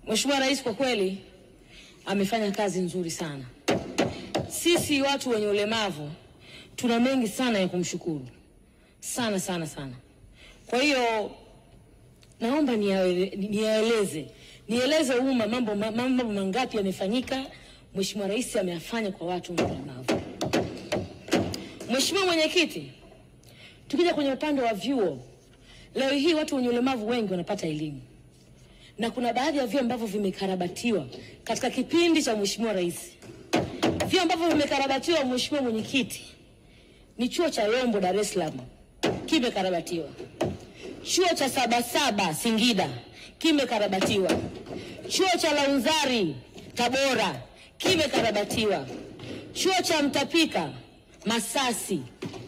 Mheshimiwa Rais kwa kweli amefanya kazi nzuri sana. Sisi watu wenye ulemavu tuna mengi sana ya kumshukuru. Sana sana sana. Kwa hiyo naomba nieleze umma mambo mangapi yamefanyika Mheshimiwa Rais ameyafanya kwa watu wenye ulemavu. Mheshimiwa Mwenyekiti, tukija kwenye upande wa vyuo, leo hii watu wenye ulemavu wengi wanapata elimu. Na kuna baadhi ya vyuo ambavyo vimekarabatiwa katika kipindi cha Mheshimiwa Rais. Vyuo ambavyo vimekarabatiwa Mheshimiwa Mwenyekiti ni chuo cha Yombo Dar es Salaam, kimekarabatiwa. Chuo cha Sabasaba Singida kimekarabatiwa. Chuo cha Launzari Tabora kimekarabatiwa. Chuo cha Mtapika Masasi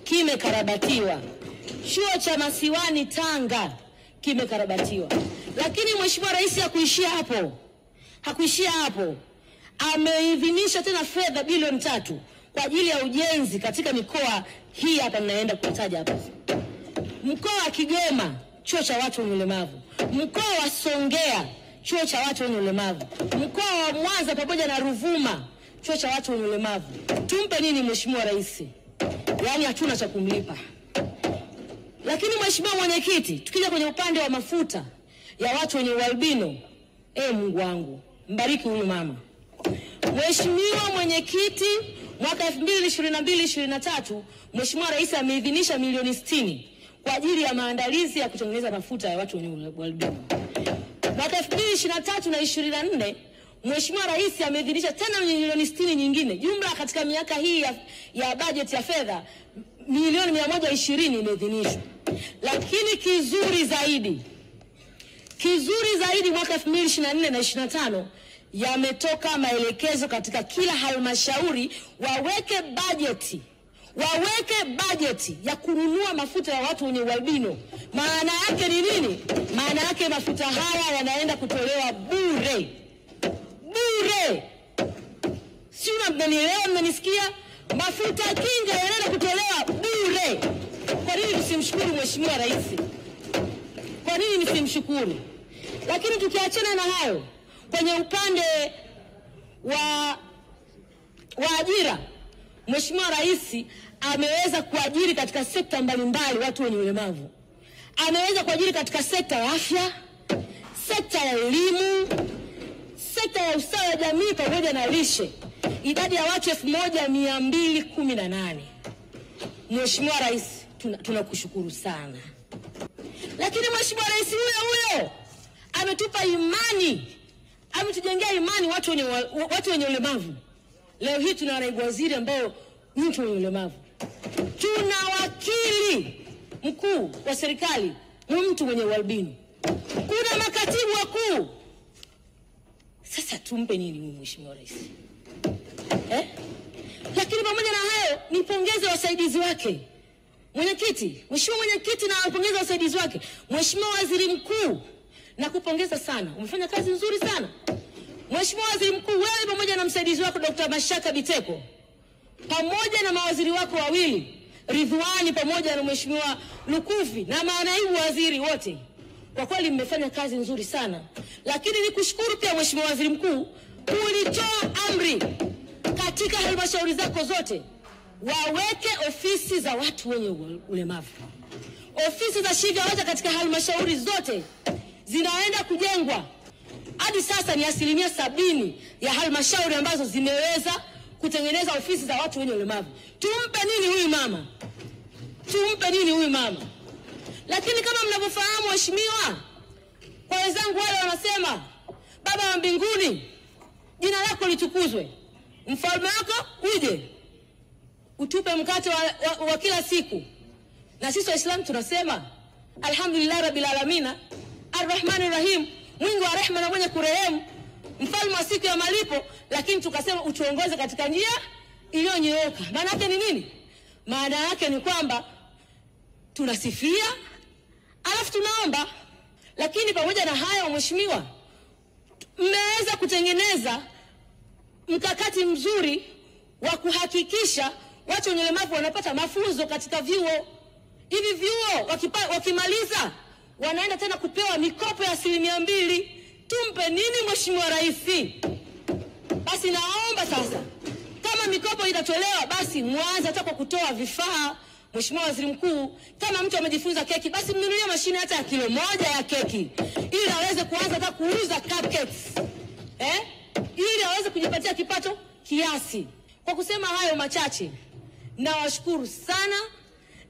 kimekarabatiwa. Chuo cha Masiwani Tanga kimekarabatiwa. Lakini Mheshimiwa Rais hakuishia hapo. Ameidhinisha tena fedha bilioni 3 kwa ajili ya ujenzi katika mikoa hii hapa ninaenda kutaja hapa. Mkoa wa Kigoma, chuo cha watu wenye ulemavu. Mkoa wa Songea, chuo cha watu wenye ulemavu. Mkoa wa Mwanza pamoja na Ruvuma, chuo cha watu wenye ulemavu. Tumpe nini Mheshimiwa Rais? Yaani hatuna cha kumlipa. Lakini Mheshimiwa Mwenyekiti, tukija kwenye upande wa mafuta ya watu wenye ualbino, Mungu wangu, mbariki huyu mama. Mheshimiwa Mwenyekiti, mwaka 2022-2023, Mheshimiwa Rais ameidhinisha milioni 60 kwa ajili ya maandalizi ya kutengeneza mafuta ya watu wenye ualbino. Mwaka 2023 na 2024, Mheshimiwa Rais ameidhinisha tena milioni 60 nyingine. Jumla katika miaka hii ya bajeti ya fedha milioni 120 imeidhinishwa. Lakini kizuri zaidi mwaka 2024 na 2025 yametoka maelekezo katika kila halmashauri waweke bajeti ya kununua mafuta ya watu wenye ualbino. Maana yake ni nini? Maana yake mafuta haya yanaenda kutolewa bure. Si unanielewa, mnanisikia? Mafuta kinga yanaenda kutolewa bure. Kwa nini tusimshukuru Mheshimiwa Rais? Kwa nini nisimshukuru? Lakini tukiachana na hayo, kwenye upande wa ajira, Mheshimiwa Rais ameweza kuajiri katika sekta mbalimbali watu wenye ulemavu. Ameweza kuajiri katika sekta ya afya, sekta ya elimu, sekta ya usawa wa jamii pamoja na lishe. Idadi ya watu 1218. Mheshimiwa Rais, tunakushukuru sana. Lakini Mheshimiwa Rais huyo ametupa imani, ametujengea imani watu wenye ulemavu. Leo hii tuna naibu waziri ambao ni mtu wenye ulemavu. Tuna wakili mkuu wa serikali mtu mwenye ualbino. Kuna makatibu wakuu. Sasa tumpe nini Mheshimiwa Rais? Lakini pamoja na hayo nipongeze wasaidizi wake. Mheshimiwa Mwenyekiti na wapongeze wasaidizi wake. Mheshimiwa Waziri Mkuu, nakupongeza sana. Umefanya kazi nzuri sana. Mheshimiwa Waziri Mkuu, wewe pamoja na msaidizi wako Dr. Mashaka Biteko, pamoja na mawaziri wako wawili, Ridhiwani pamoja na Mheshimiwa Lukuvi na manaibu waziri wote, kwa kweli mmefanya kazi nzuri sana. Lakini nikushukuru pia Mheshimiwa Waziri Mkuu, ulitoa amri katika halmashauri zako zote waweke ofisi za watu wenye ulemavu. Ofisi za shida wote katika halmashauri zote zinaenda kujengwa. Hadi sasa ni 70% ya halmashauri ambazo zimeweza kutengeneza ofisi za watu wenye ulemavu. Tumpe nini huyu mama? Lakini kama mnavyofahamu Mheshimiwa, kwa wenzangu wale wanasema, Baba wa mbinguni, jina lako litukuzwe. Mfalme wako uje. Utupe mkate wa kila siku. Na sisi Waislamu tunasema alhamdulillah rabbil alamin, arrahmanir rahim, mwingi wa rehema na mwenye kurehemu, mfalme wa siku ya malipo. Lakini tukasema utuongoze katika njia iliyonyooka. Maana yake ni nini? Maana yake ni kwamba tunasifia alafu tunaomba. Lakini pamoja na hayo Mheshimiwa, mmeweza kutengeneza mkakati mzuri wa kuhakikisha watu wenye ulemavu wanapata mafunzo katika vyuo. Hivi vyuo wakimaliza wanaenda tena kupewa mikopo ya 2% tumpe nini Mheshimiwa Rais? Basi naomba sasa, kama mikopo itatolewa, basi mwanze hata kwa kutoa vifaa. Mheshimiwa Waziri Mkuu, kama mtu amejifunza keki, basi mnunulie mashine hata ya kilo 1 ya keki, ili aweze kuanza hata kuuza cupcakes. Ili aweze kujipatia kipato kiasi. Kwa kusema hayo machache, nawashukuru sana.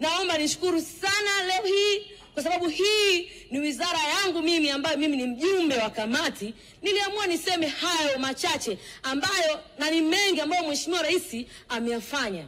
Naomba nishukuru sana leo hii, kwa sababu hii ni wizara yangu mimi, ambayo mimi ni mjumbe wa kamati. Niliamua niseme hayo machache ambayo, na ni mengi ambayo Mheshimiwa Rais ameyafanya.